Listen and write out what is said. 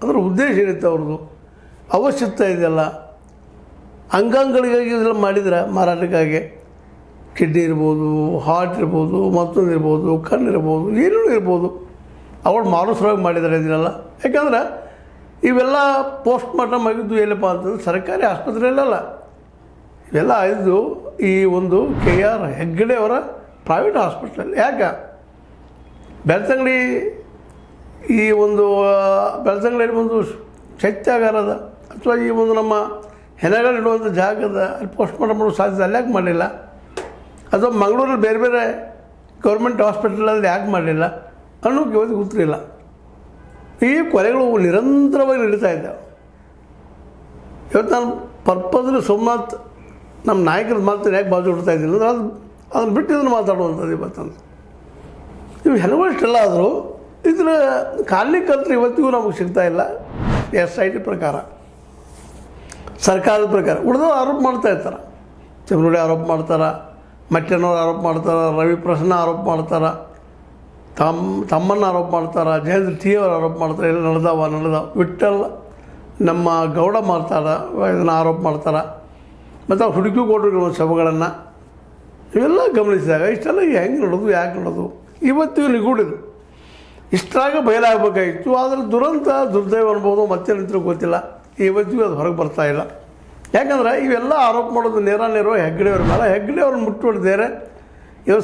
ಅದರ ಉದ್ದೇಶ ಏನಿತ್ತು ಅವ್ರದ್ದು, ಅವಶ್ಯಕತೆ ಇದೆಯಲ್ಲ, ಅಂಗಾಂಗಗಳಿಗಾಗಿ ಇದೆಲ್ಲ ಮಾಡಿದ್ರೆ ಮಾರಾಟಕ್ಕಾಗಿ ಕಿಡ್ನಿ ಇರ್ಬೋದು, ಹಾರ್ಟ್ ಇರ್ಬೋದು, ಮತ್ತೊಂದು ಇರ್ಬೋದು, ಕಣ್ಣಿರ್ಬೋದು, ಏನೂ ಇರ್ಬೋದು, ಅವಳು ಮಾನಸವಾಗಿ ಮಾಡಿದ್ದಾರೆ ಇದನ್ನೆಲ್ಲ. ಯಾಕಂದ್ರೆ ಇವೆಲ್ಲ ಪೋಸ್ಟ್ ಮಾರ್ಟಮ್ ಆಗಿದ್ದು ಎಲ್ಲಪ್ಪ ಅಂತಂದ್ರೆ ಸರ್ಕಾರಿ ಆಸ್ಪತ್ರೆಯಲ್ಲ, ಇವೆಲ್ಲ ಆಗಿದ್ದು ಈ ಒಂದು KR ಹೆಗ್ಗಡೆ ಅವರ ಪ್ರೈವೇಟ್ ಹಾಸ್ಪಿಟ್ಲಲ್ಲಿ. ಯಾಕೆ ಬೆಳ್ತಂಗಡಿ ಈ ಒಂದು ಬೆಳ್ತಂಗಡಿಯಲ್ಲಿ ಒಂದು ಶೈತ್ಯಾಗಾರದ ಅಥವಾ ಈ ಒಂದು ನಮ್ಮ ಹೆಣಗಳಿಡುವಂಥ ಜಾಗದ ಅಲ್ಲಿ ಪೋಸ್ಟ್ ಮಾರ್ಟಮ್ ಮಾಡೋ ಸಾಧ್ಯತೆ ಅಲ್ಲಿ ಯಾಕೆ ಮಾಡಲಿಲ್ಲ, ಅಥವಾ ಮಂಗಳೂರಲ್ಲಿ ಬೇರೆ ಬೇರೆ ಗೌರ್ಮೆಂಟ್ ಹಾಸ್ಪಿಟಲಲ್ಲಿ ಯಾಕೆ ಮಾಡಲಿಲ್ಲ ಅನ್ನೋಕ್ಕೆ ಇವತ್ತು ಗೊತ್ತಿರಲಿಲ್ಲ. ಈ ಕೊಲೆಗಳು ನಿರಂತರವಾಗಿ ನಡೀತಾ ಇದ್ದಾವೆ. ಇವತ್ತು ನಾನು ಪರ್ಪಸ್ಲಿ ಸೋಮನಾಥ್ ನಮ್ಮ ನಾಯಕರ ಮಾತು ಯಾಕೆ ಬಾಜು ಹೊಡ್ತಾ ಇದ್ದೀನಿ ಅಂದರೆ ಅದನ್ನು ಬಿಟ್ಟು ಇದನ್ನು ಮಾತಾಡುವಂಥದ್ದು ಇವತ್ತಂತ. ಇವು ಹೆಣಗಳಿಷ್ಟೆಲ್ಲ ಆದರೂ ಇದರ ಕಾರಣಕರ್ತರು ಇವತ್ತಿಗೂ ನಮಗೆ ಸಿಗ್ತಾ ಇಲ್ಲ. SIT ಪ್ರಕಾರ, ಸರ್ಕಾರದ ಪ್ರಕಾರ ಉಳಿದವರು ಆರೋಪ ಮಾಡ್ತಾ ಇರ್ತಾರೆ. ಚಮನೋಡಿ ಆರೋಪ ಮಾಡ್ತಾರೆ, ಮಟ್ಟನವ್ರು ಆರೋಪ ಮಾಡ್ತಾರೆ, ರವಿ ಪ್ರಸನ್ನ ಆರೋಪ ಮಾಡ್ತಾರೆ, ತಮ್ಮನ್ನ ಆರೋಪ ಮಾಡ್ತಾರೆ, ಜಯೇಂದ್ರ T ಅವರು ಆರೋಪ ಮಾಡ್ತಾರೆ, ಎಲ್ಲ ನಡೆದಾವ. ವಿಠಲ್ ನಮ್ಮ ಗೌಡ ಮಾಡ್ತಾರೆ, ಇದನ್ನು ಆರೋಪ ಮಾಡ್ತಾರೆ. ಮತ್ತು ಅವ್ರು ಹುಡುಕಿ ಕೊಟ್ಟರು ಶವಗಳನ್ನು. ಇವೆಲ್ಲ ಗಮನಿಸಿದಾಗ ಇಷ್ಟೆಲ್ಲ ಹೆಂಗೆ ನೋಡೋದು, ಯಾಕೆ ನೋಡೋದು, ಇವತ್ತಿಗೂ ನಿಗೂಡಿದು ಇಷ್ಟಾಗ ಬಯಲಾಗಬೇಕಾಗಿತ್ತು. ಆದರೆ ದುರ್ದೈವ ಅನ್ಬೋದು, ಮತ್ತೆ ನಿಂತರೂ ಗೊತ್ತಿಲ್ಲ, ಇವತ್ತಿಗೂ ಅದು ಹೊರಗೆ ಬರ್ತಾ ಇಲ್ಲ. ಯಾಕಂದ್ರೆ ಇವೆಲ್ಲ ಆರೋಪ ಮಾಡೋದು ನೇರ ಹೆಗ್ಗಡೆಯವ್ರ ಮೇಲೆ. ಹೆಗ್ಗಡೆಯವ್ರನ್ನ ಮುಟ್ಟುಬಿಡ್ತಾರೆ ಇವರು